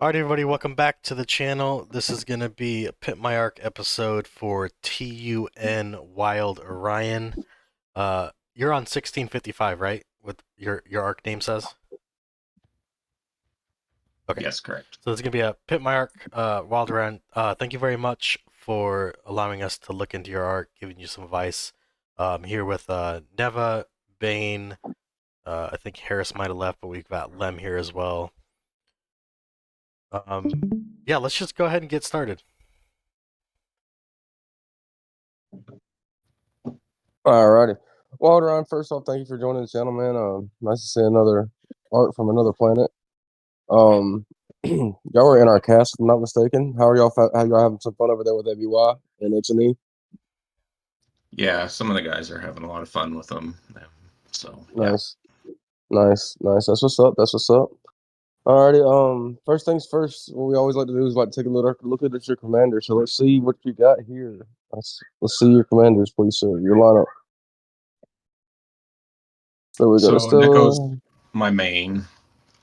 Alright, everybody, welcome back to the channel. This is going to be a Pimp My Ark episode for TUN WildOrion. You're on 1655, right? With your arc name says? Okay. Yes, correct. So this is going to be a Pimp My Ark WildOrion. Thank you very much for allowing us to look into your arc, giving you some advice. Here with Neva, Bane, I think Harris might have left, but we've got Lem here as well. Yeah, let's just go ahead and get started. Alrighty. Well, Ron, first off, thank you for joining the channel, man. Nice to see another art from another planet. Y'all were in our cast, if I'm not mistaken. How y'all having some fun over there with ABY and HNE? Yeah, some of the guys are having a lot of fun with them. So Nice. Nice. That's what's up. Alrighty. First things first, what we always like to do is take a look at your commander. So let's see what you got here. Let's see your commanders, please, sir. Your lineup. So we got Nico's my main.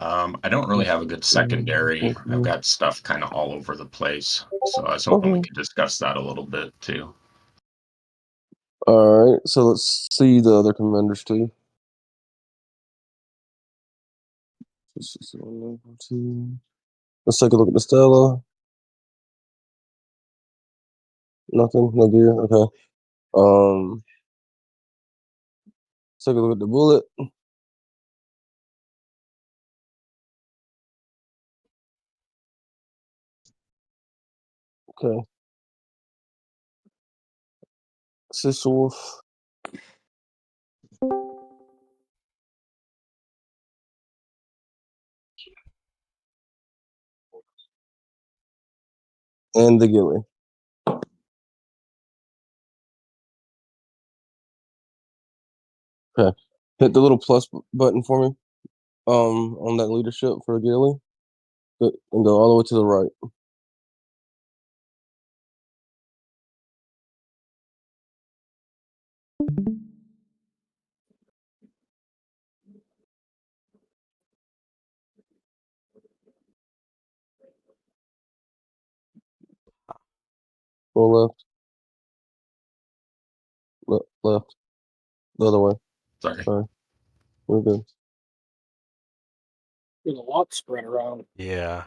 I don't really have a good secondary. Okay. I've got stuff kind of all over the place. So I was hoping we could discuss that a little bit too. Alright, so let's see the other commanders too. Let's take a look at the Stella. Nothing, no gear. Okay. Let's take a look at the Bullet. Okay. Sister Wolf. And the Gilly. Okay. Hit the little plus button for me. On that leadership for a Gilly. And go all the way to the right. Go left. Left. The other way. Sorry. We're good. There's a lot spread around. Yeah.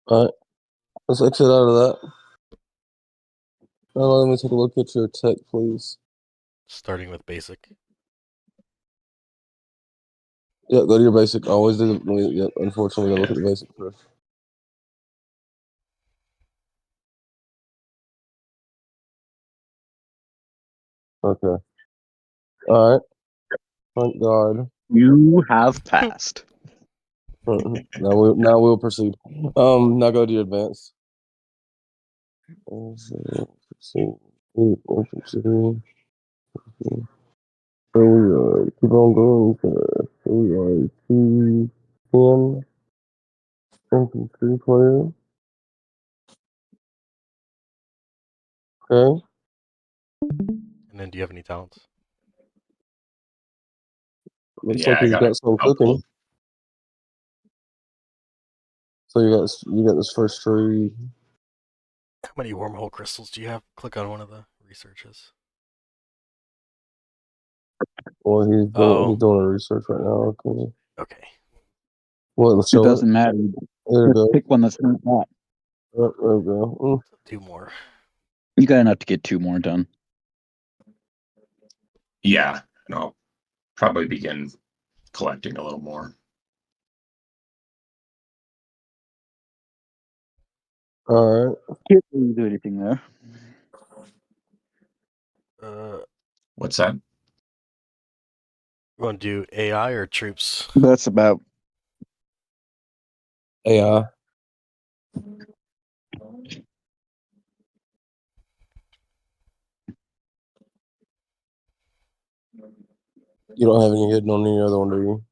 Alright. Let's exit out of that. Now let me take a look at your tech, please. Starting with basic. Yeah, go to your basic. Always do the. Yeah, unfortunately, gotta look at the basic first. Okay. All right. Thank God. You have passed. Now we'll proceed. Now go to your advanced. So we are keep on going. So we are 210 infantry player. Okay. And then do you have any talents? Looks Yeah, like he's got some cooking. So you got this first tree. How many wormhole crystals do you have? Click on one of the researches. Well, he's doing a research right now. Okay. Okay. Well, It doesn't matter. There we go. Pick one that's not that. There we go. 2 more. You got enough to get 2 more done. Yeah, and I'll probably begin collecting a little more. All right. Can't really do anything there. What's that? You want to do AI or troops? That's about AI. You don't have any hidden on any other one, do you?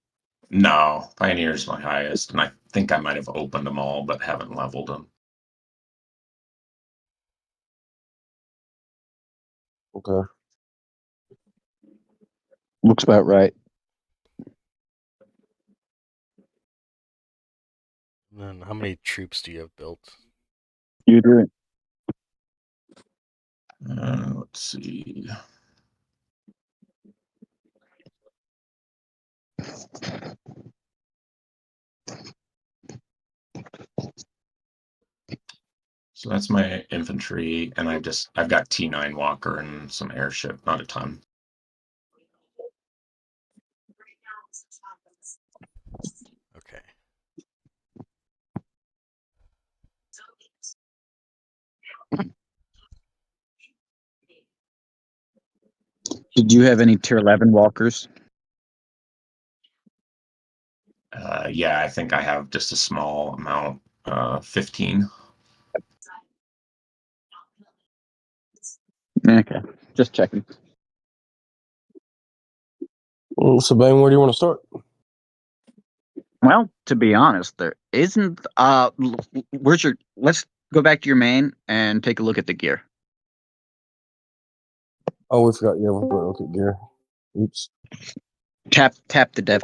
No, Pioneer's my highest, and I think I might have opened them all, but haven't leveled them. Okay. Looks about right. And then how many troops do you have built? You do. Let's see. So that's my infantry, and I've got T9 Walker and some airship, not a ton. Okay. Did you have any tier 11 walkers? Yeah, I think I have just a small amount, 15. Okay, just checking. So, Bane, where do you want to start? Well, to be honest, there isn't. Where's your? Let's go back to your main and take a look at the gear. Oh, we forgot. Yeah, we forgot to look at gear. Oops. Tap the dev.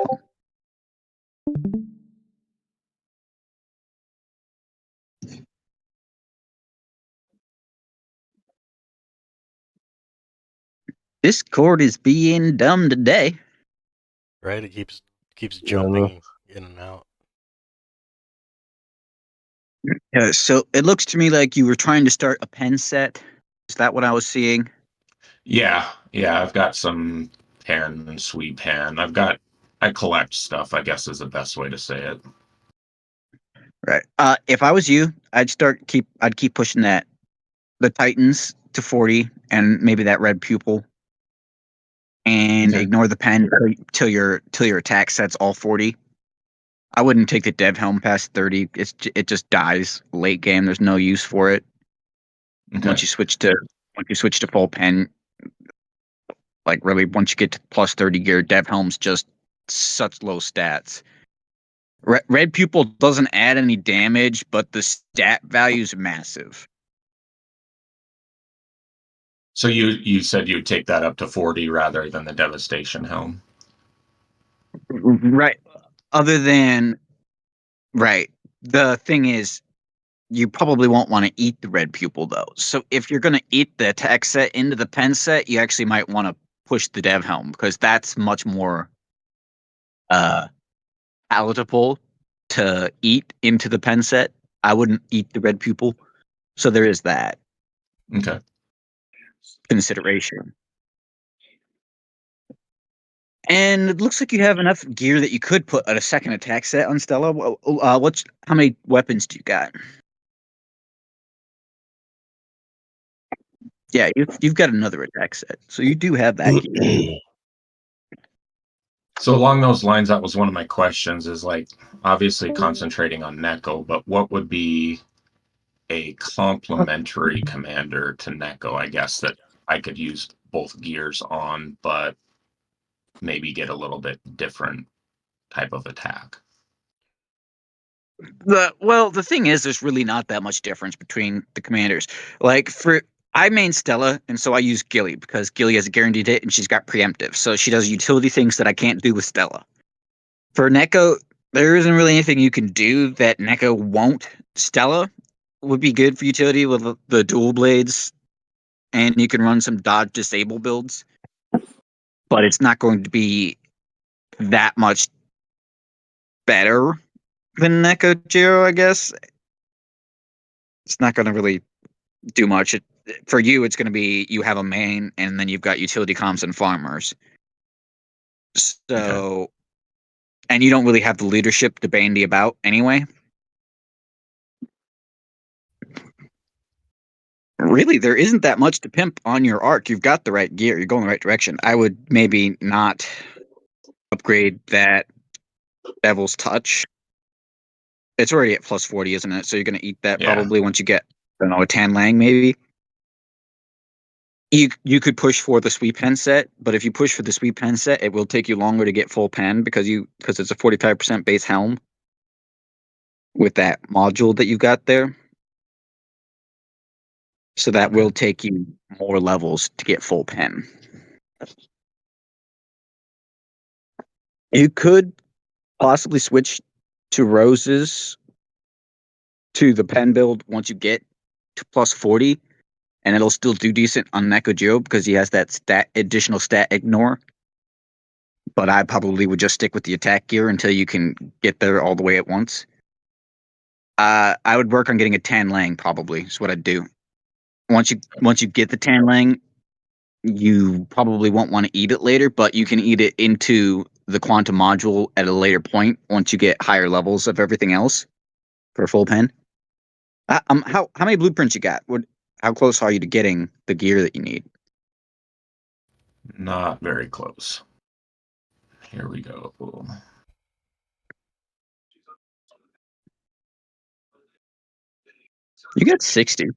Discord is being dumb today. Right? It keeps Yeah, I know. jumping in and out. So it looks to me like you were trying to start a pen set. Is that what I was seeing? Yeah, I've got some pen and sweep pen. I collect stuff, I guess is the best way to say it. Right. If I was you, I'd keep pushing the Titans to 40 and maybe that red pupil, and Okay. ignore the pen till your attack sets all 40. I wouldn't take the dev helm past 30. It just dies late game. There's no use for it. Okay. Once you switch to full pen, like really once you get to plus 30 gear, dev helm's just such low stats. Red pupil doesn't add any damage, but the stat value is massive. So you said you'd take that up to 40 rather than the devastation helm. Right. Other than right. The thing is, you probably won't want to eat the red pupil though. So if you're going to eat the attack set into the pen set, you actually might want to push the dev helm because that's much more uh palatable to eat into the pen set. I wouldn't eat the red pupil. So there is that Okay. consideration. And it looks like you have enough gear that you could put a second attack set on Stella. How many weapons do you got? Yeah, you've got another attack set, so you do have that gear. So along those lines, that was one of my questions is like obviously concentrating on Neko, but what would be a complementary commander to Neko, I guess, that I could use both gears on, but maybe get a little bit different type of attack. The thing is, there's really not that much difference between the commanders. Like I main Stella, and so I use Gilly because Gilly has a guaranteed hit and she's got preemptive, so she does utility things that I can't do with Stella. For Neko, there isn't really anything you can do that Neko won't. Stella would be good for utility with the dual blades, and you can run some dodge disable builds, but it's not going to be that much better than Neko Jiro, I guess. It's not going to really do much. For you, it's going to be you have a main, and then you've got utility comms and farmers. So, Okay. and you don't really have the leadership to bandy about anyway. Really, there isn't that much to pimp on your arc. You've got the right gear. You're going the right direction. I would maybe not upgrade that Devil's Touch. It's already at plus 40, isn't it? So you're going to eat that Yeah. probably once you get, I don't know, a Tan Lang maybe. You could push for the sweep pen set, but if you push for the sweep pen set, it will take you longer to get full pen because it's a 45% base helm with that module that you've got there. So that Okay. will take you more levels to get full pen. You could possibly switch to roses to the pen build once you get to plus 40, and it'll still do decent on Neko Joe because he has that additional stat ignore. But I probably would just stick with the attack gear until you can get there all the way at once. I would work on getting a Tan Lang probably is what I'd do. Once you get the Tan Lang, you probably won't want to eat it later, but you can eat it into the quantum module at a later point once you get higher levels of everything else for a full pen. How many blueprints you got? How close are you to getting the gear that you need? Not very close. Here we go. You got 60.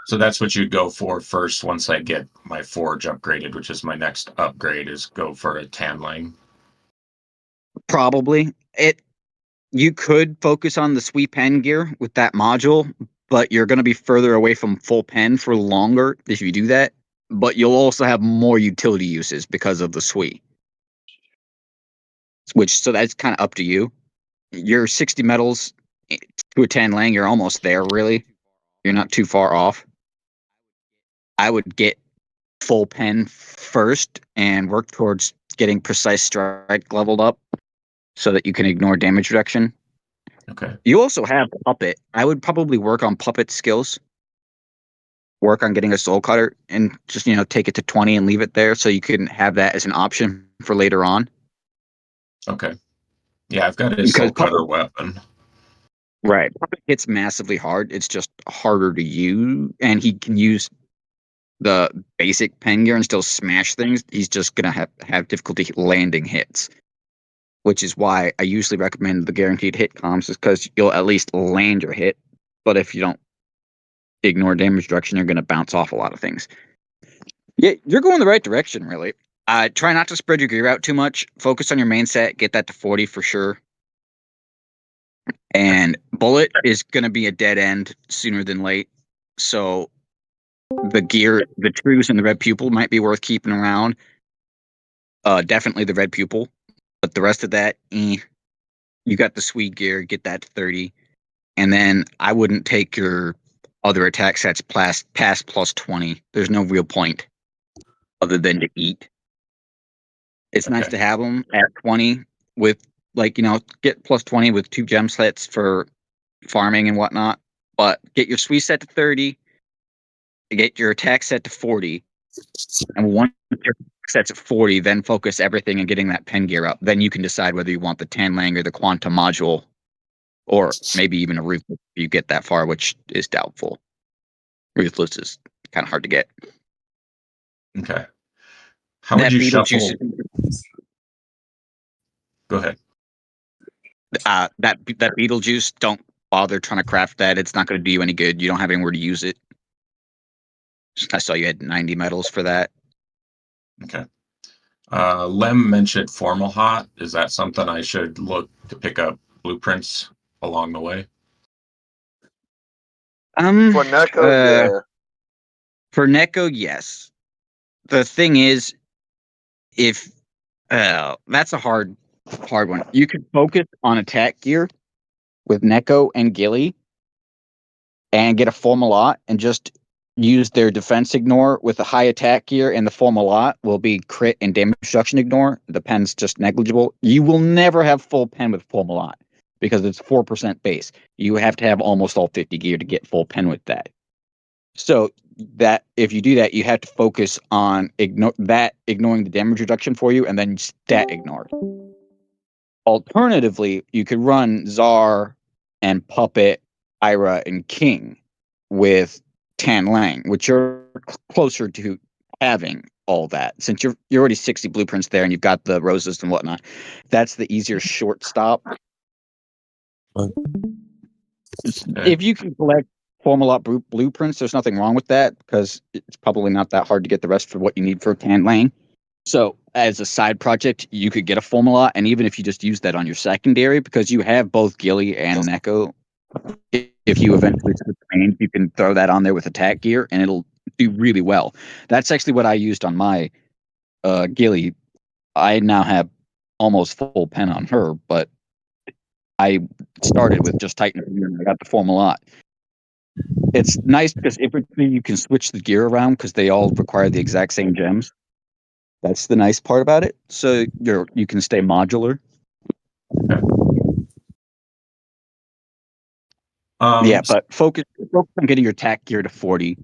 So that's what you'd go for first once I get my forge upgraded, which is my next upgrade, is go for a tan line. Probably. You could focus on the sweet pen gear with that module, but you're going to be further away from full pen for longer if you do that. But you'll also have more utility uses because of the sweet. So that's kind of up to you. You're 60 metals to a 10 lang, you're almost there, really. You're not too far off. I would get full pen first and work towards getting precise strike leveled up so that you can ignore damage reduction. Okay. You also have puppet. I would probably work on puppet skills. Work on getting a soul cutter and just take it to 20 and leave it there so you can have that as an option for later on. Okay. Yeah, I've got his Because soul cutter weapon. right, puppet hits massively hard. It's just harder to use, and he can use the basic pen gear and still smash things. He's just gonna have difficulty landing hits, which is why I usually recommend the guaranteed hit comms, is because you'll at least land your hit. But if you don't ignore damage reduction, you're gonna bounce off a lot of things. Yeah, you're going the right direction, really. Try not to spread your gear out too much. Focus on your main set. Get that to 40 for sure. And bullet is going to be a dead end sooner than late. So the gear, the trues and the red pupil might be worth keeping around. Definitely the red pupil. But the rest of that, you got the sweet gear. Get that to 30. And then I wouldn't take your other attack sets past plus 20. There's no real point other than to eat. It's nice to have them at 20 with, get plus 20 with 2 gem sets for farming and whatnot. But get your sweet set to 30, get your attack set to 40, and once your attack set's at 40, then focus everything on getting that pen gear up. Then you can decide whether you want the Tan Lang or the Quantum module, or maybe even a Ruthless if you get that far, which is doubtful. Ruthless is kind of hard to get. Okay. How would you shuffle? Go ahead. That Beetlejuice, don't bother trying to craft that. It's not going to do you any good. You don't have anywhere to use it. I saw you had 90 metals for that. Okay. Lem mentioned Formal Hot. Is that something I should look to pick up blueprints along the way? For Neko, yeah. For Neko, yes. The thing is, if that's a hard one. You could focus on attack gear with Neko and Gilly and get a Formalot and just use their defense ignore with a high attack gear, and the Formalot will be crit and damage reduction ignore. The pen's just negligible. You will never have full pen with Formalot because it's 4% base. You have to have almost all 50 gear to get full pen with that. So that if you do that, you have to focus on ignoring the damage reduction for you, and then stat ignore. Alternatively, you could run Czar and Puppet, Ira, and King with Tan Lang, which you're closer to having all that. Since you're already 60 blueprints there and you've got the roses and whatnot, that's the easier short stop. If you can collect Formalot blueprints, there's nothing wrong with that because it's probably not that hard to get the rest for what you need for Tan Lang. So as a side project, you could get a Formalot, and even if you just use that on your secondary, because you have both Gilly and Neko, if you eventually switch mains, you can throw that on there with attack gear, and it'll do really well. That's actually what I used on my Gilly. I now have almost full pen on her, but I started with just Titan and I got to form a lot. It's nice because infantry you can switch the gear around because they all require the exact same gems. That's the nice part about it. So you can stay modular. Yeah, but focus on getting your attack gear to 40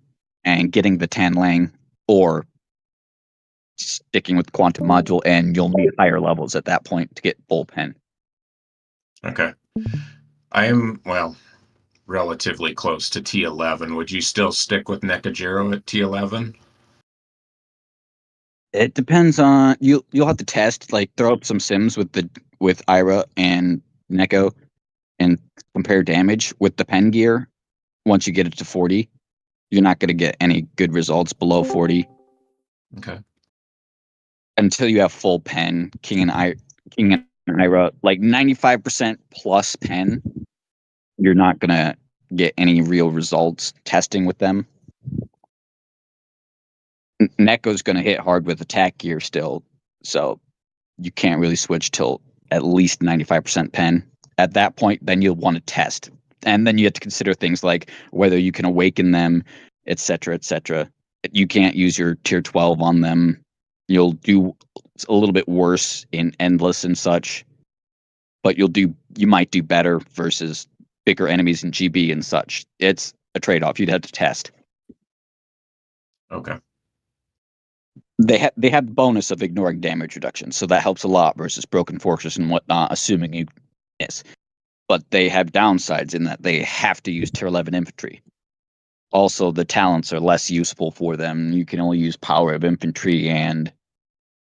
and getting the Tan Lang, or sticking with quantum module, and you'll need higher levels at that point to get full pen. Okay. I am, well, relatively close to T11. Would you still stick with Nekajiro at T11? It depends on you'll have to test, like throw up some sims with Ira and Neko and compare damage with the pen gear. Once you get it to 40, you're not going to get any good results below 40. Okay. Until you have full pen. King and Ira, like 95% plus pen, you're not going to get any real results testing with them. Neko's going to hit hard with attack gear still, so you can't really switch till at least 95% pen. At that point, then you'll want to test. And then you have to consider things like whether you can awaken them, etc., etc. You can't use your tier 12 on them. You'll do a little bit worse in endless and such, but you might do better versus bigger enemies in GB and such. It's a trade-off. You'd have to test. Okay. They have the bonus of ignoring damage reduction, so that helps a lot versus Broken Fortress and whatnot, assuming you miss. But they have downsides in that they have to use tier 11 infantry. Also, the talents are less useful for them. You can only use Power of Infantry and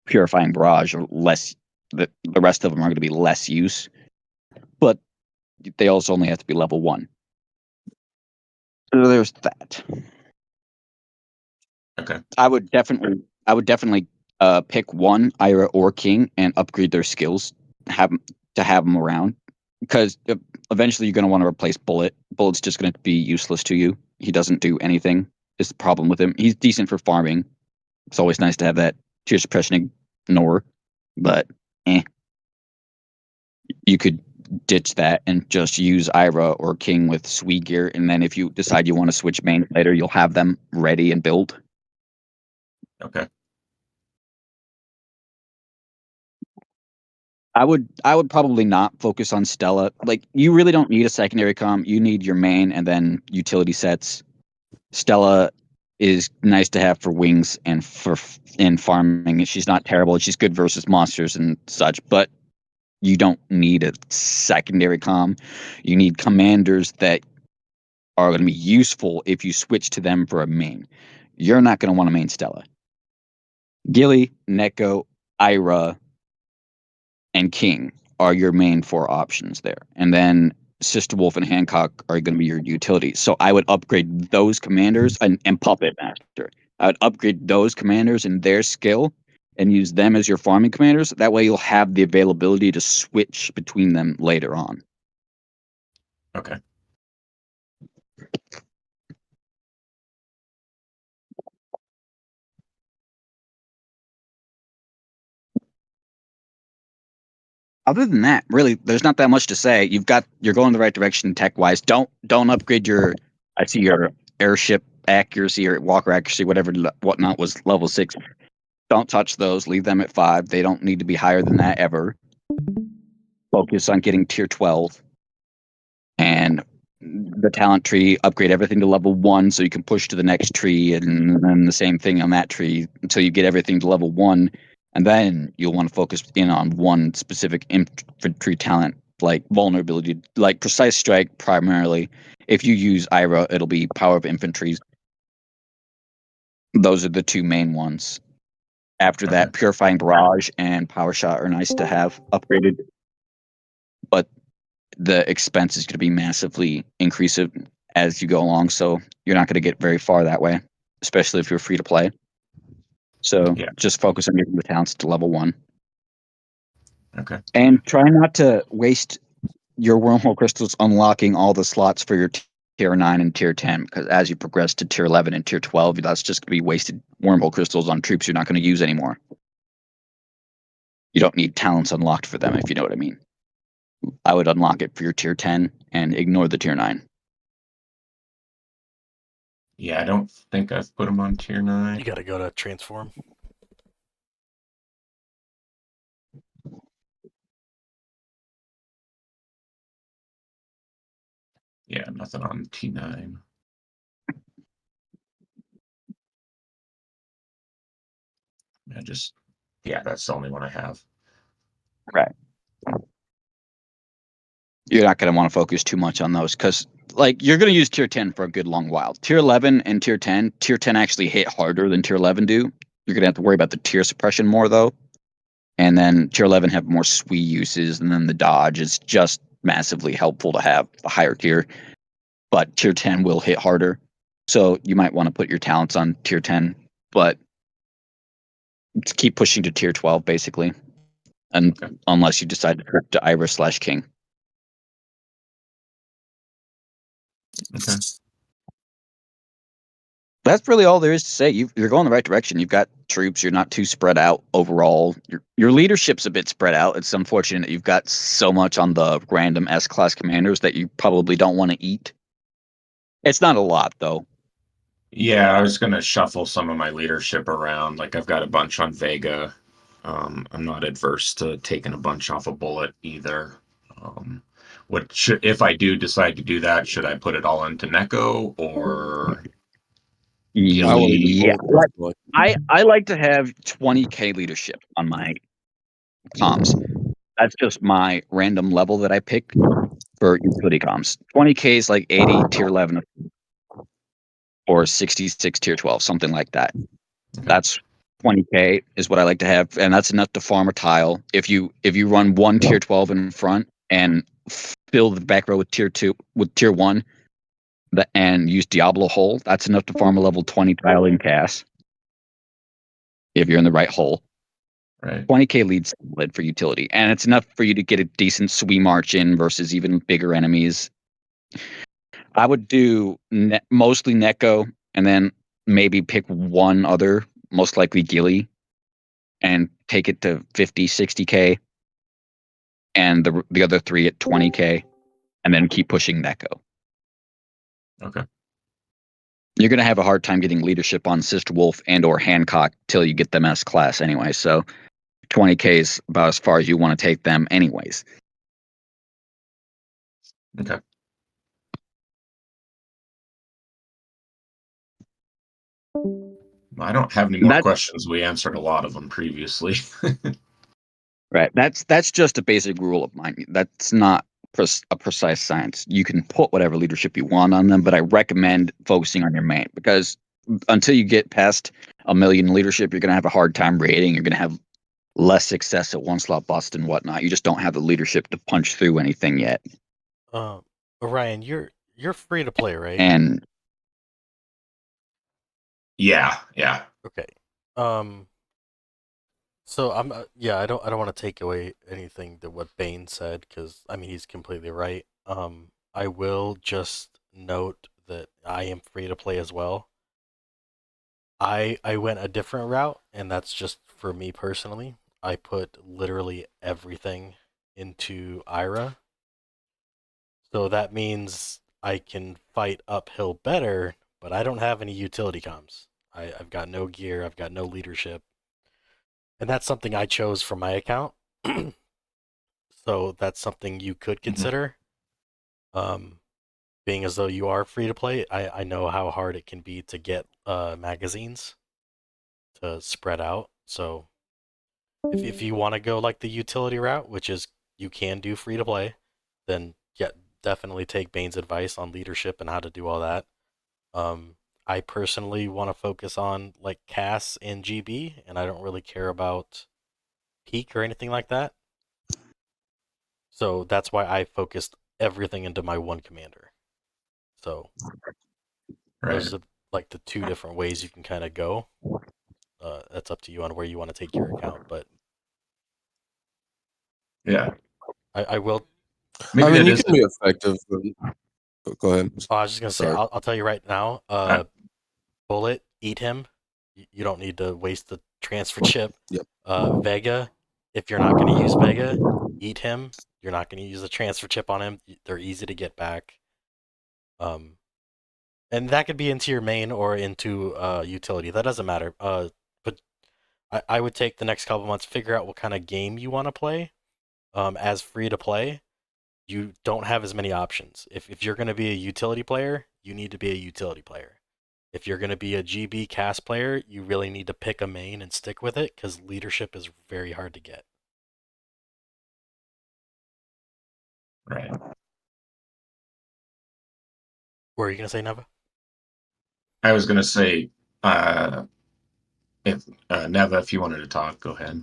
Purifying Barrage, or less. The rest of them are going to be less use, but they also only have to be level 1. So there's that. Okay. I would definitely pick one Ira or King and upgrade their skills. Have them around, because eventually you're going to want to replace Bullet. Bullet's just going to be useless to you. He doesn't do anything. Is the problem with him? He's decent for farming. It's always nice to have that tear suppression ignore, but you could ditch that and just use Ira or King with Sweet Gear, and then if you decide you want to switch main later, you'll have them ready and built. Okay. I would probably not focus on Stella. Like, you really don't need a secondary comm. You need your main and then utility sets. Stella is nice to have for wings and for in farming. She's not terrible. She's good versus monsters and such, but you don't need a secondary comm. You need commanders that are going to be useful if you switch to them for a main. You're not going to want to main Stella. Gilly, Neko, Ira, and King are your main 4 options there. And then Sister Wolf and Hancock are going to be your utilities. So I would upgrade those commanders and Puppet Master. I would upgrade those commanders and their skill and use them as your farming commanders. That way you'll have the availability to switch between them later on. Okay. Other than that, really, there's not that much to say. You're going the right direction tech wise. Don't upgrade your. I see your airship accuracy or walker accuracy, whatnot was level 6. Don't touch those. Leave them at 5. They don't need to be higher than that ever. Focus on getting tier 12. And the talent tree, upgrade everything to level 1 so you can push to the next tree, and then the same thing on that tree until you get everything to level 1. And then you'll want to focus in on one specific infantry talent, like vulnerability, like precise strike primarily. If you use Ira, it'll be power of infantry. Those are the 2 main ones. After that, purifying barrage and power shot are nice to have upgraded, but the expense is going to be massively increasing as you go along, so you're not going to get very far that way, especially if you're free to play. So just focus on getting the talents to level 1. Okay. And try not to waste your wormhole crystals unlocking all the slots for your tier 9 and tier 10, because as you progress to tier 11 and tier 12, that's just going to be wasted wormhole crystals on troops you're not going to use anymore. You don't need talents unlocked for them, if you know what I mean. I would unlock it for your tier 10 and ignore the tier 9. Yeah, I don't think I've put them on tier 9. You gotta go to transform. Yeah, nothing on T9. Yeah, that's the only one I have. Right. You're not going to want to focus too much on those because, like, you're going to use tier 10 for a good long while. Tier 11 and tier 10 actually hit harder than tier 11 do. You're going to have to worry about the tier suppression more, though. And then tier 11 have more sweet uses, and then the dodge is just massively helpful to have a higher tier. But tier 10 will hit harder. So you might want to put your talents on tier 10, but keep pushing to tier 12, basically. And Okay. unless you decide to trip to Iris/King. Okay. That's really all there is to say. You're going the right direction. You've got troops. You're not too spread out overall. Your leadership's a bit spread out. It's unfortunate you've got so much on the random S-class commanders that you probably don't want to eat. It's not a lot, though. Yeah, I was gonna shuffle some of my leadership around. Like I've got a bunch on Vega. I'm not adverse to taking a bunch off a bullet either. If I do decide to do that, should I put it all into Neko or I want to do Gilly? Yeah. both. Like, I like to have 20k leadership on my comms. That's just my random level that I pick for utility comms. 20k is like 80 tier 11 or 66 tier 12, something like that. Okay. That's 20k is what I like to have, and that's enough to farm a tile. If you run one tier 12 in front and fill the back row with tier 2 with tier 1, and use Diablo hole, that's enough to farm a level 20 tile in cast. If you're in the right hole. Right. 20k leads solid for utility, and it's enough for you to get a decent sweep march in versus even bigger enemies. I would do mostly Neko, and then maybe pick one other, most likely Gilly, and take it to 50, 60k, and the other three at 20k, and then keep pushing Neko. Okay. You're going to have a hard time getting leadership on Sister Wolf and or Hancock till you get them S class anyway, so 20k is about as far as you want to take them anyways. Okay. I don't have any more questions. We answered a lot of them previously. Right. That's just a basic rule of mine. That's not a precise science. You can put whatever leadership you want on them, but I recommend focusing on your main because until you get past 1,000,000 leadership, you're going to have a hard time raiding. You're going to have less success at one slot bust and whatnot. You just don't have the leadership to punch through anything yet. Orion, you're free to play, right? And Yeah. Okay. So I don't want to take away anything that what Bane said because I mean he's completely right. I will just note that I am free to play as well. I went a different route, and that's just for me personally. I put literally everything into Ira, so that means I can fight uphill better, but I don't have any utility comms. I've got no gear, I've got no leadership. And that's something I chose for my account. So that's something you could consider. Um, being as though you are free to play, I know how hard it can be to get magazines to spread out. So if you want to go like the utility route, which is you can do free to play, then yeah, definitely take Bane's advice on leadership and how to do all that. I personally want to focus on like CAS and GB, and I don't really care about peak or anything like that. So that's why I focused everything into my one commander. So Right. those are like the two different ways you can kind of go. That's up to you on where you want to take your account. But Yeah. I will Maybe I mean, that you is can be effective. Go ahead. Oh, I was just gonna say, Sorry. I'll tell you right now. Uh, Bullet, eat him. You don't need to waste the transfer chip. Yep. Vega, if you're not gonna use Vega, eat him. You're not gonna use the transfer chip on him. They're easy to get back. And that could be into your main or into utility. That doesn't matter. But I would take the next couple months, figure out what kind of game you want to play. As free to play, you don't have as many options. If you're going to be a utility player, you need to be a utility player. If you're going to be a GB cast player, you really need to pick a main and stick with it because leadership is very hard to get. right. What are you going to say, Neva? I was going to say, if Neva, if you wanted to talk, go ahead.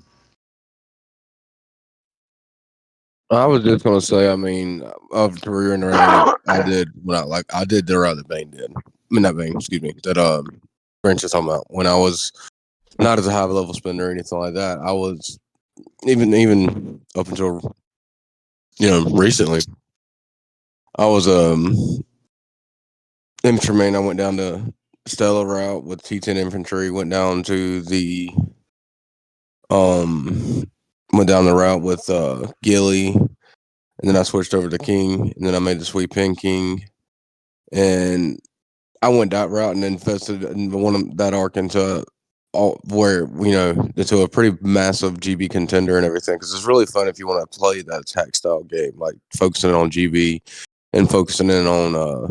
I was just gonna say, I mean, of to reiterate, I did I did the route that Bane did. I mean, not Bane, excuse me. That Branch is talking about. When I was not as a high level spender or anything like that, I was even up until recently, I was infantry main. I went down to Stella route with T10 infantry. Went down to the um went down the route with Gilly. And then I switched over to King, and then I made the Sweet Pin King, and I went that route, and then invested in one of that arc into into a pretty massive GB contender and everything. Because it's really fun if you want to play that attack style game, like focusing on GB and focusing in on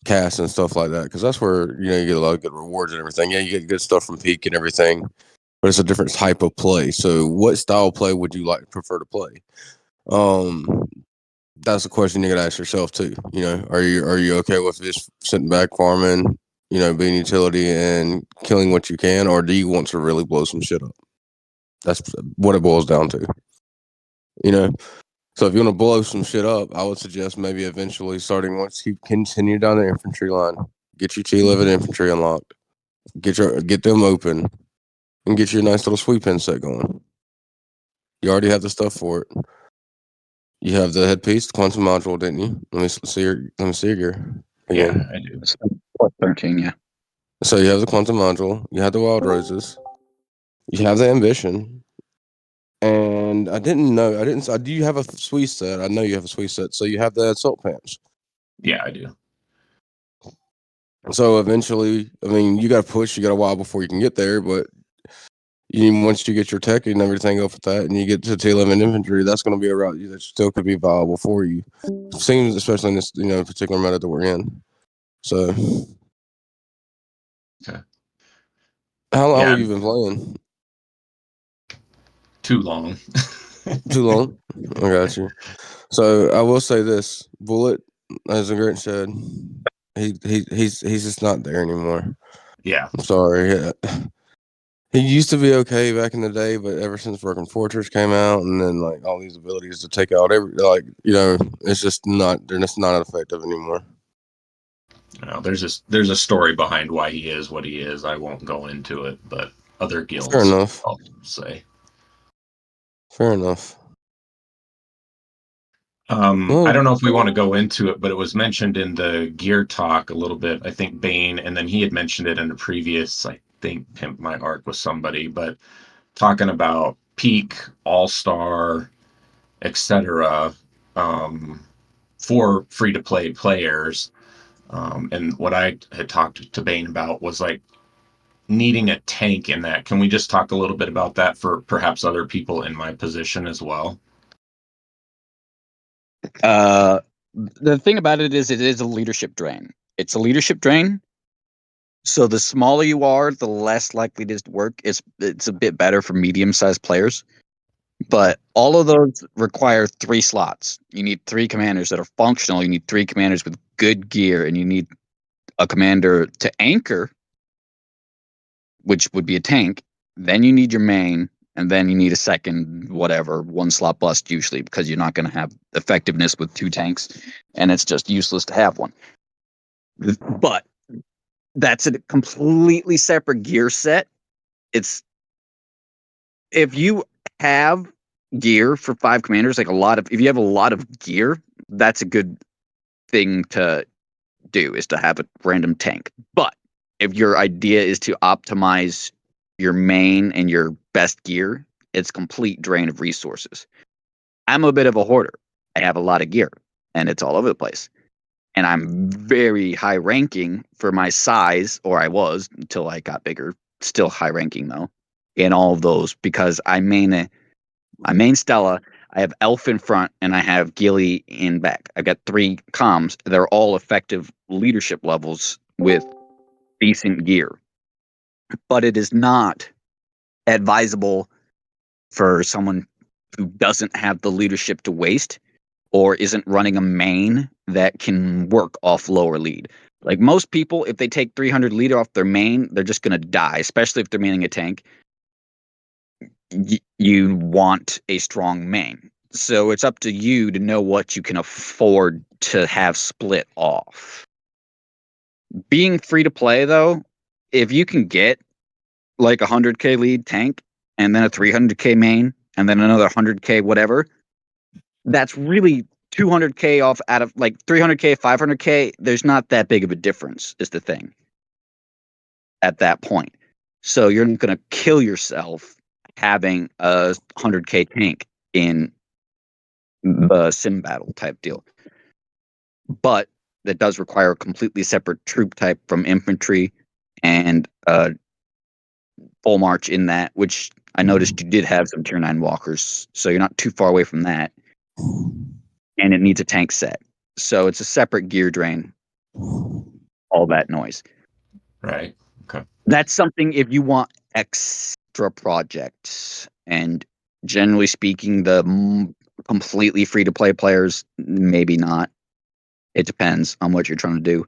cast and stuff like that. Because that's where you get a lot of good rewards and everything. Yeah, you get good stuff from Peak and everything, but it's a different type of play. So, what style of play would you prefer to play? That's a question you gotta ask yourself too. Are you okay with just sitting back farming, being utility and killing what you can, or do you want to really blow some shit up? That's what it boils down to. You know. So if you want to blow some shit up, I would suggest maybe eventually starting once you continue down the infantry line, get your T11 infantry unlocked, get them open, and get your nice little sweep in set going. You already have the stuff for it. You have the headpiece, the quantum module, didn't you? Let me see your gear again. Yeah, I do. 13, yeah. So you have the quantum module, you have the wild roses, you have the ambition, and I didn't know. Do you have a sweet set? I know you have a sweet set. So you have the assault pants. Yeah, I do. So eventually, I mean, you got to push. You got a while before you can get there, but once you get your tech and everything up with that, and you get to T11 infantry, that's going to be a route that still could be viable for you. Seems, especially in this particular meta that we're in. So, Okay. how long Yeah, have you been playing? too long. Too long. I got you. So I will say this: Bullet, as the Grinch said, he's just not there anymore. Yeah, I'm sorry. He used to be okay back in the day, but ever since Broken Fortress came out, and then like all these abilities to take out it's just not. They're just not effective anymore. there's a story behind why he is what he is. I won't go into it, but other Fair guilds enough. I'll say. Fair enough. I Well, don't know if we want to go into it, but it was mentioned in the gear talk a little bit. I think Bane, and then he had mentioned it in a previous, I think, Pimp My Ark with somebody, but talking about peak, all star, etc. For free to play players. And what I had talked to Bane about was like needing a tank in that. Can we just talk a little bit about that for perhaps other people in my position as well? The thing about it is a leadership drain. It's a leadership drain. So the smaller you are, the less likely it is to work. It's a bit better for medium-sized players. But all of those require 3 slots. You need 3 commanders that are functional. You need 3 commanders with good gear, and you need a commander to anchor, which would be a tank. Then you need your main, and then you need a second, whatever, 1 slot bust usually, because you're not going to have effectiveness with 2 tanks, and it's just useless to have one. But that's a completely separate gear set. It's if you have gear for 5 commanders, like if you have a lot of gear, that's a good thing to do, is to have a random tank. But if your idea is to optimize your main and your best gear, it's complete drain of resources. I'm a bit of a hoarder. I have a lot of gear and it's all over the place. And I'm very high ranking for my size, or I was until I got bigger. Still high ranking though in all of those, because I main Stella. I have Elf in front and I have Gilly in back. I've got 3 comms. They're all effective leadership levels with decent gear. But it is not advisable for someone who doesn't have the leadership to waste, or isn't running a main that can work off lower lead. Like most people, if they take 300 lead off their main, they're just going to die, especially if they're maining a tank. You want a strong main. So it's up to you to know what you can afford to have split off. Being free to play, though, if you can get like a 100k lead tank and then a 300k main and then another 100k whatever, that's really 200k off out of like 300k, 500k. There's not that big of a difference, is the thing at that point. So you're not going to kill yourself having a 100k tank in the sim battle type deal. But that does require a completely separate troop type from infantry and full march in that, which I noticed you did have some tier 9 walkers, so you're not too far away from that. And it needs a tank set. So it's a separate gear drain, all that noise. Right. Okay. That's something if you want extra projects. And generally speaking, the completely free to play players, maybe not. It depends on what you're trying to do.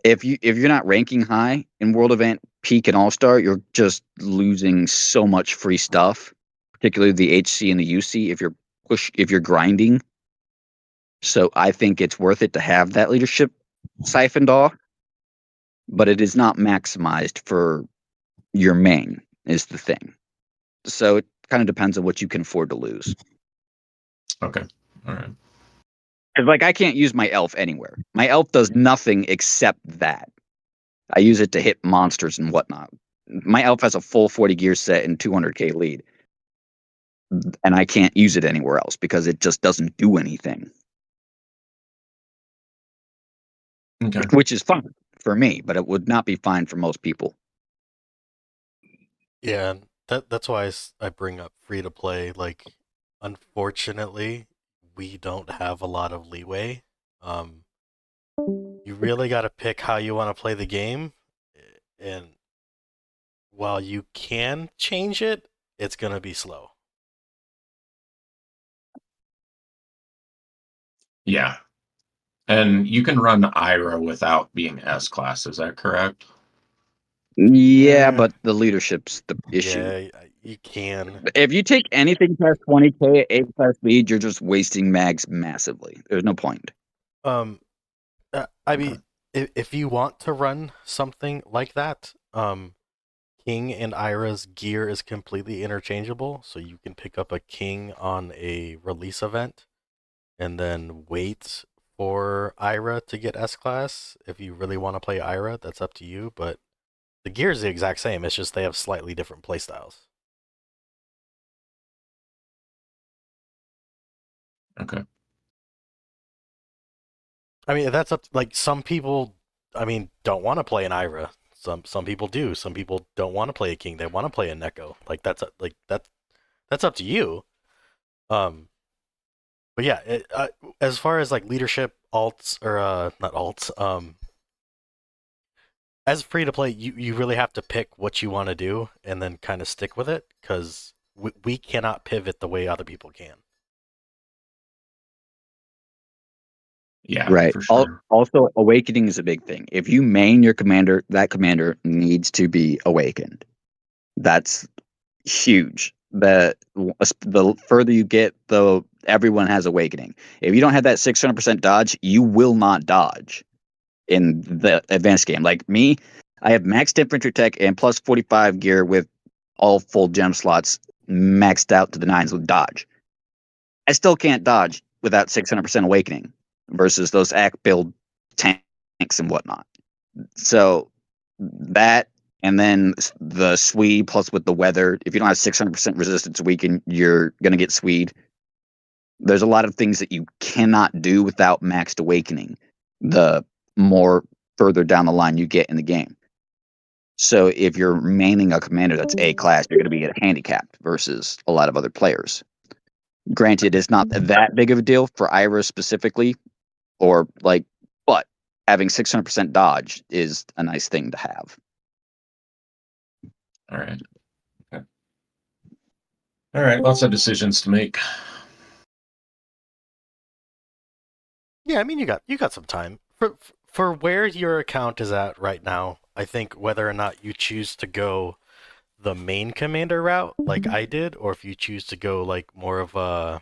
If you're not ranking high in World Event, Peak, and All Star, you're just losing so much free stuff, particularly the HC and the UC. If you're grinding, so I think it's worth it to have that leadership siphoned off, but it is not maximized for your main, is the thing. So it kind of depends on what you can afford to lose. Okay. All right. Like, I can't use my elf anywhere. My elf does nothing except that. I use it to hit monsters and whatnot. My elf has a full 40 gear set and 200k lead. And I can't use it anywhere else because it just doesn't do anything. Okay. Which is fine for me, but it would not be fine for most people. Yeah, and that's why I bring up free to play. Like, unfortunately, we don't have a lot of leeway. You really got to pick how you want to play the game, and while you can change it, it's gonna be slow. Yeah. And you can run Ira without being S class, is that correct? Yeah, Yeah, but the leadership's the issue. yeah, you can. If you take anything past 20k at A class lead, you're just wasting mags massively. There's no point. Um, I Okay. mean, if you want to run something like that, King and Ira's gear is completely interchangeable, so you can pick up a King on a release event and then wait for Ira to get S class. If you really want to play Ira, that's up to you, but the gear is the exact same. It's just they have slightly different playstyles. Okay. I mean, that's up to, like, some people, I mean, don't want to play an Ira. Some people do. Some people don't want to play a King. They want to play a Neko. Like, that's up to you. Um, but yeah, as far as like leadership alts, or not alts, as free to play, you really have to pick what you want to do and then kind of stick with it, because we cannot pivot the way other people can. Yeah, Right. for sure. Also, awakening is a big thing. If you main your commander, that commander needs to be awakened. That's huge. The further you get, the everyone has awakening. If you don't have that 600% dodge, you will not dodge in the advanced game. Like me, I have maxed infantry tech and plus 45 gear with all full gem slots maxed out to the nines with dodge. I still can't dodge without 600% awakening versus those act build tanks and whatnot. So that, and then the Swede plus with the weather. If you don't have 600% resistance weaken, you're gonna get Swede. There's a lot of things that you cannot do without maxed awakening. The more further down the line you get in the game. So if you're maining a commander that's A class, you're going to be handicapped versus a lot of other players. Granted, it's not that big of a deal for Ira specifically, or like, but having 600% dodge is a nice thing to have. All right. Okay. All right. Lots of decisions to make. Yeah, I mean, you got some time for where your account is at right now. I think whether or not you choose to go the main commander route like I did, or if you choose to go like more of a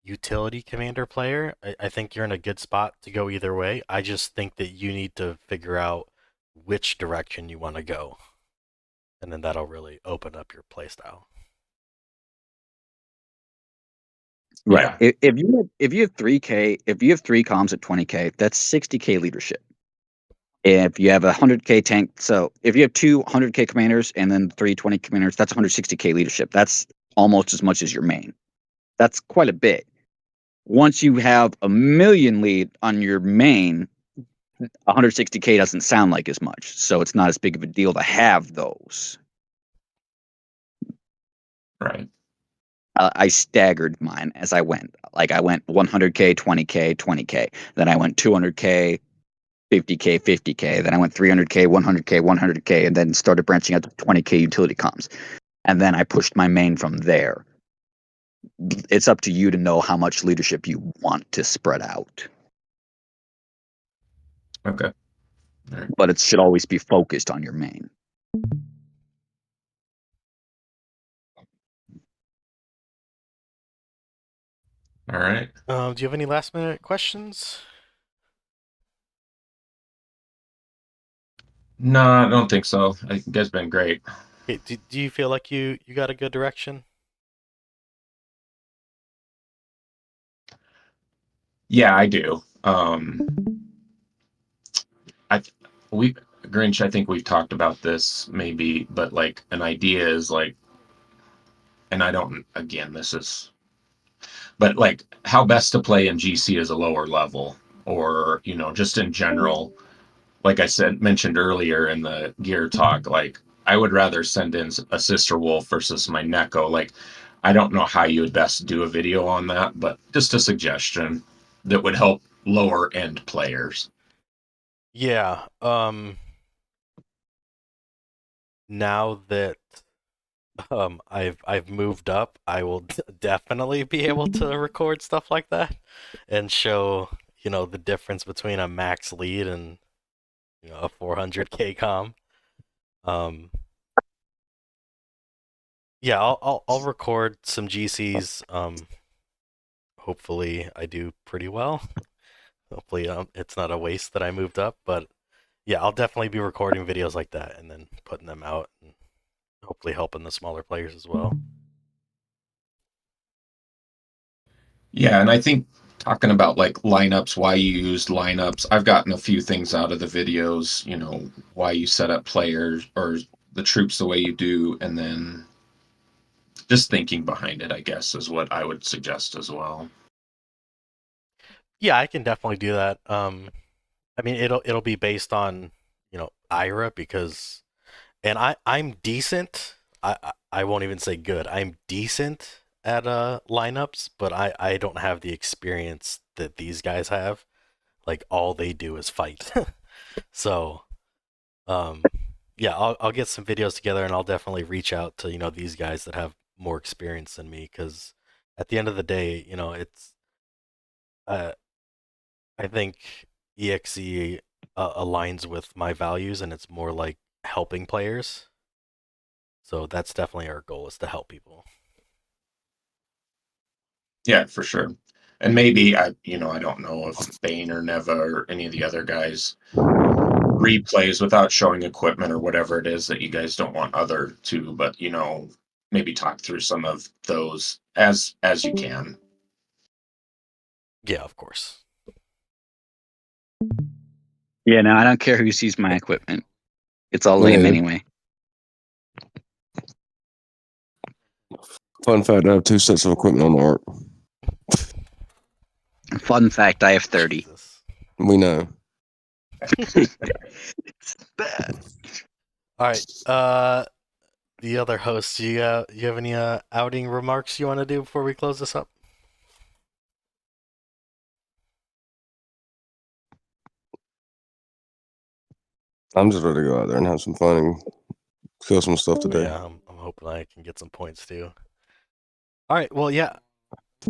utility commander player, I think you're in a good spot to go either way. I just think that you need to figure out which direction you want to go, and then that'll really open up your playstyle. Right. Yeah. If you have 3K, if you have 3 comms at 20K, that's 60K leadership. If you have a 100K tank, so if you have 2 100K commanders and then 3 20 commanders, that's 160K leadership. That's almost as much as your main. That's quite a bit. Once you have a million lead on your main, 160K doesn't sound like as much. So it's not as big of a deal to have those. Right. I staggered mine as I went. Like I went 100K, 20K, 20K. Then I went 200K, 50K, 50K. Then I went 300K, 100K, 100K, and then started branching out to 20K utility comms. And then I pushed my main from there. It's up to you to know how much leadership you want to spread out. Okay. All right. But it should always be focused on your main. All right. Do you have any last minute questions? No, I don't think so. I think you guys been great. Okay, do you feel like you got a good direction? Yeah, I do. I we Grinch, I think we've talked about this maybe, but like an idea is like, and I don't, again, this is, but like how best to play in GC is a lower level, or just in general. Like I said, mentioned earlier in the gear talk, like I would rather send in a sister wolf versus my Neko. Like I don't know how you would best do a video on that, but just a suggestion that would help lower end players. Yeah. Now that I've moved up, I will definitely be able to record stuff like that and show the difference between a max lead and a 400K com. Yeah, I'll record some GCs. Hopefully I do pretty well. Hopefully it's not a waste that I moved up, but yeah, I'll definitely be recording videos like that and then putting them out and hopefully helping the smaller players as well. Yeah, and I think talking about like lineups, why you used lineups, I've gotten a few things out of the videos, why you set up players or the troops the way you do, and then just thinking behind it, I guess, is what I would suggest as well. Yeah, I can definitely do that. I mean, it'll be based on Ira because, and I'm decent. I won't even say good. I'm decent at lineups, but I don't have the experience that these guys have. Like all they do is fight. So, yeah, I'll get some videos together and I'll definitely reach out to these guys that have more experience than me because at the end of the day, it's uh I think EXE aligns with my values and it's more like helping players. So that's definitely our goal is to help people. Yeah, for sure. And maybe I don't know if Bane or Neva or any of the other guys replays without showing equipment or whatever it is that you guys don't want other to, but maybe talk through some of those as you can. Yeah, of course. Yeah, no, I don't care who sees my equipment. It's all lame Yeah. anyway. Fun fact: I have 2 sets of equipment on the Ark. Fun fact: I have 30. Jesus. We know. It's bad. All right. The other hosts, you have any outing remarks you want to do before we close this up? I'm just ready to go out there and have some fun and kill some stuff today. Yeah, I'm hoping I can get some points too. All right. Well, yeah.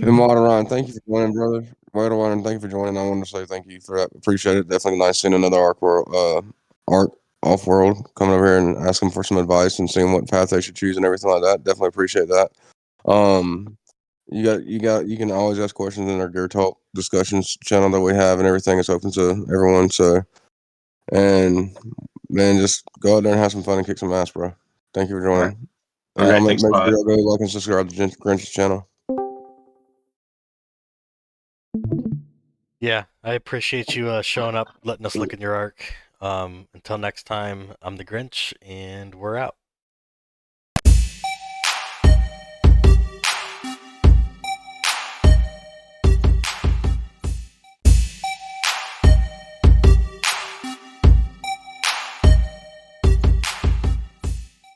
And WildOrion, thank you for joining, brother. WildOrion, thank you for joining. I wanted to say thank you for that. Appreciate it. Definitely nice seeing another Ark world, Ark off world coming over here and asking for some advice and seeing what path they should choose and everything like that. Definitely appreciate that. You can always ask questions in our Gear Talk discussions channel that we have and everything. It's open to everyone. So, and man, just go out there and have some fun and kick some ass, bro. Thank you for joining. All And right, y'all make thanks a sure lot. y'all go like and subscribe to Grinch's channel. Yeah, I appreciate you showing up, letting us look in your arc. Until next time, I'm the Grinch, and we're out.